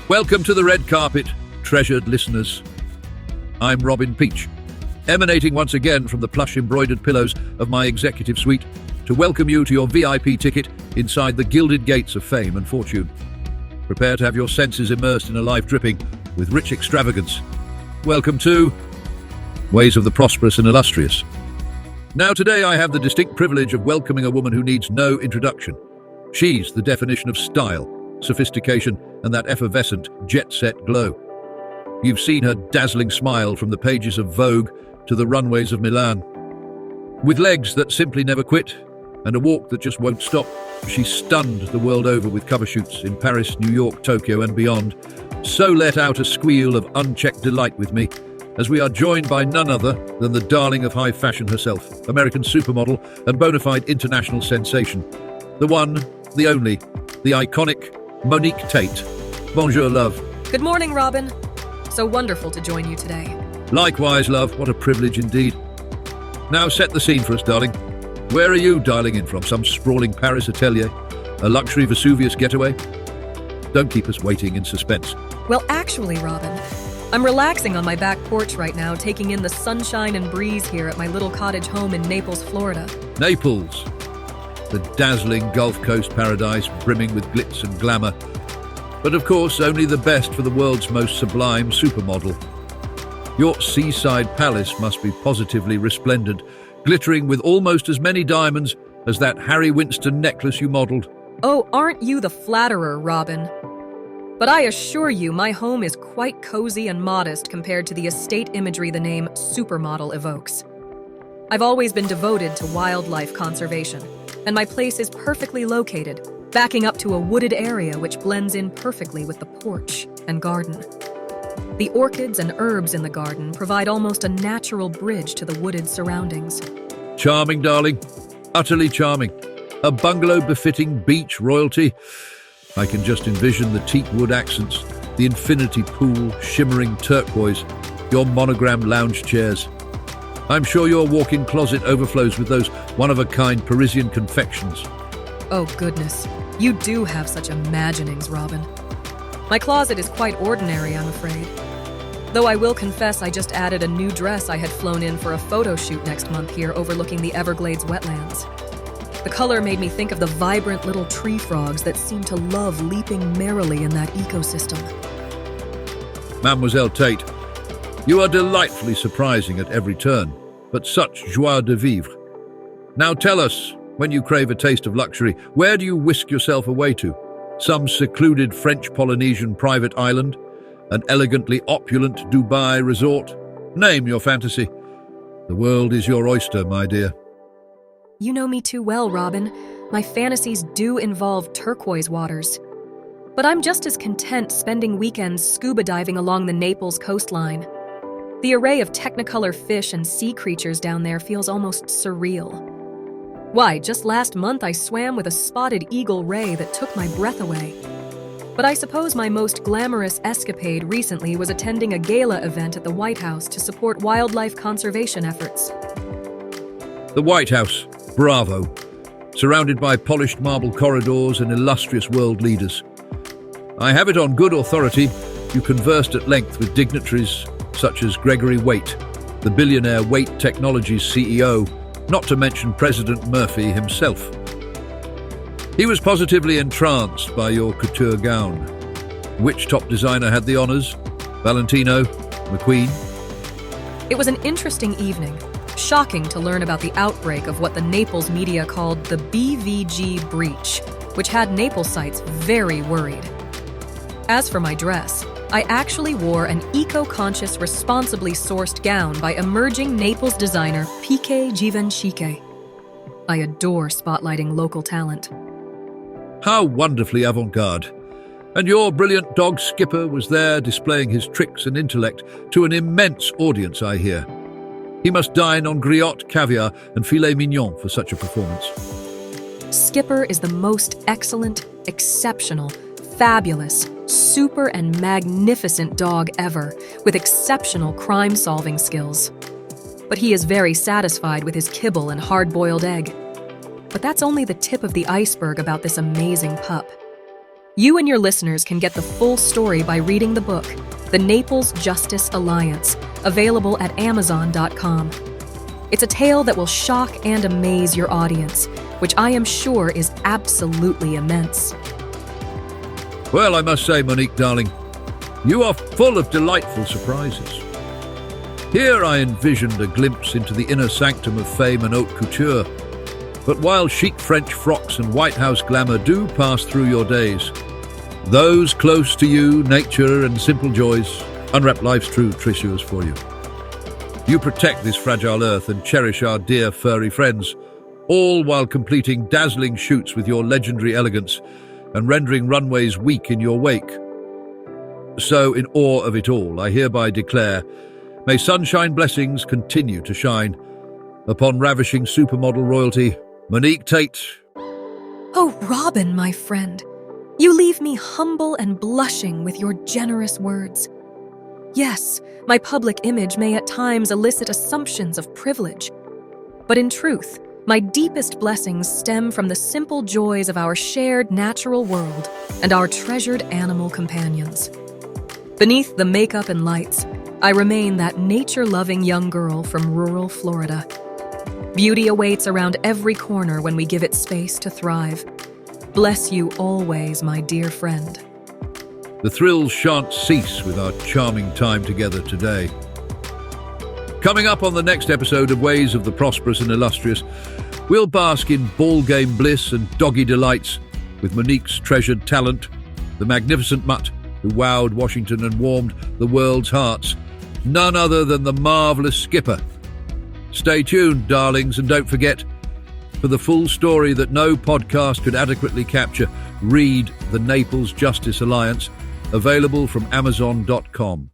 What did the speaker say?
Welcome to the red carpet, treasured listeners. I'm Robin Peach, emanating once again from the plush embroidered pillows of my executive suite to welcome you to your VIP ticket inside the gilded gates of fame and fortune. Prepare to have your senses immersed in a life dripping with rich extravagance. Welcome to Ways of the Prosperous and Illustrious. Now today I have the distinct privilege of welcoming a woman who needs no introduction. She's the definition of style, sophistication, and that effervescent, jet-set glow. You've seen her dazzling smile from the pages of Vogue to the runways of Milan. With legs that simply never quit, and a walk that just won't stop, she stunned the world over with cover shoots in Paris, New York, Tokyo, and beyond. So let out a squeal of unchecked delight with me, as we are joined by none other than the darling of high fashion herself, American supermodel and bona fide international sensation. The one, the only, the iconic Monique Tate. Bonjour, love. Good morning, Robin. So wonderful to join you today. Likewise, love. What a privilege indeed. Now set the scene for us, darling. Where are you dialing in from? Some sprawling Paris atelier? A luxury Vesuvius getaway? Don't keep us waiting in suspense. Well, actually, Robin, I'm relaxing on my back porch right now, taking in the sunshine and breeze here at my little cottage home in Naples, Florida. Naples. The dazzling Gulf Coast paradise brimming with glitz and glamour. But of course, only the best for the world's most sublime supermodel. Your seaside palace must be positively resplendent, glittering with almost as many diamonds as that Harry Winston necklace you modeled. Oh, aren't you the flatterer, Robin? But I assure you, my home is quite cozy and modest compared to the estate imagery the name supermodel evokes. I've always been devoted to wildlife conservation, and my place is perfectly located, backing up to a wooded area which blends in perfectly with the porch and garden. The orchids and herbs in the garden provide almost a natural bridge to the wooded surroundings. Charming, darling. Utterly charming. A bungalow befitting beach royalty. I can just envision the teak wood accents, the infinity pool, shimmering turquoise, your monogram lounge chairs. I'm sure your walk-in closet overflows with those one-of-a-kind Parisian confections. Oh goodness, you do have such imaginings, Robin. My closet is quite ordinary, I'm afraid. Though I will confess I just added a new dress I had flown in for a photo shoot next month here overlooking the Everglades wetlands. The color made me think of the vibrant little tree frogs that seem to love leaping merrily in that ecosystem. Mademoiselle Tate, you are delightfully surprising at every turn, but such joie de vivre. Now tell us, when you crave a taste of luxury, where do you whisk yourself away to? Some secluded French-Polynesian private island? An elegantly opulent Dubai resort? Name your fantasy. The world is your oyster, my dear. You know me too well, Robin. My fantasies do involve turquoise waters. But I'm just as content spending weekends scuba diving along the Naples coastline. The array of technicolor fish and sea creatures down there feels almost surreal. Why, just last month I swam with a spotted eagle ray that took my breath away. But I suppose my most glamorous escapade recently was attending a gala event at the White House to support wildlife conservation efforts. The White House, bravo. Surrounded by polished marble corridors and illustrious world leaders. I have it on good authority you conversed at length with dignitaries such as Gregory Waite, the billionaire Waite Technologies CEO, not to mention President Murphy himself. He was positively entranced by your couture gown. Which top designer had the honors? Valentino? McQueen? It was an interesting evening. Shocking to learn about the outbreak of what the Naples media called the BVG breach, which had Naplesites very worried. As for my dress, I actually wore an eco-conscious, responsibly sourced gown by emerging Naples designer Piqué Givenchy. I adore spotlighting local talent. How wonderfully avant-garde. And your brilliant dog Skipper was there displaying his tricks and intellect to an immense audience, I hear. He must dine on griotte, caviar, and filet mignon for such a performance. Skipper is the most excellent, exceptional, fabulous, super and magnificent dog ever, with exceptional crime-solving skills. But he is very satisfied with his kibble and hard-boiled egg. But that's only the tip of the iceberg about this amazing pup. You and your listeners can get the full story by reading the book, The Naples Justice Alliance, available at Amazon.com. It's a tale that will shock and amaze your audience, which I am sure is absolutely immense. Well, I must say, Monique, darling, you are full of delightful surprises. Here I envisioned a glimpse into the inner sanctum of fame and haute couture. But while chic French frocks and White House glamour do pass through your days, those close to you, nature and simple joys, unwrap life's true treasures for you. You protect this fragile earth and cherish our dear furry friends, all while completing dazzling shoots with your legendary elegance and rendering runways weak in your wake. So, in awe of it all, I hereby declare, may sunshine blessings continue to shine upon ravishing supermodel royalty, Monique Tate. Oh, Robin, my friend, you leave me humble and blushing with your generous words. Yes, my public image may at times elicit assumptions of privilege, but in truth, my deepest blessings stem from the simple joys of our shared natural world and our treasured animal companions. Beneath the makeup and lights, I remain that nature-loving young girl from rural Florida. Beauty awaits around every corner when we give it space to thrive. Bless you always, my dear friend. The thrills shan't cease with our charming time together today. Coming up on the next episode of Ways of the Prosperous and Illustrious, we'll bask in ball game bliss and doggy delights with Monique's treasured talent, the magnificent mutt who wowed Washington and warmed the world's hearts, none other than the marvelous Skipper. Stay tuned, darlings, and don't forget, for the full story that no podcast could adequately capture, read The Naples Justice Alliance, available from Amazon.com.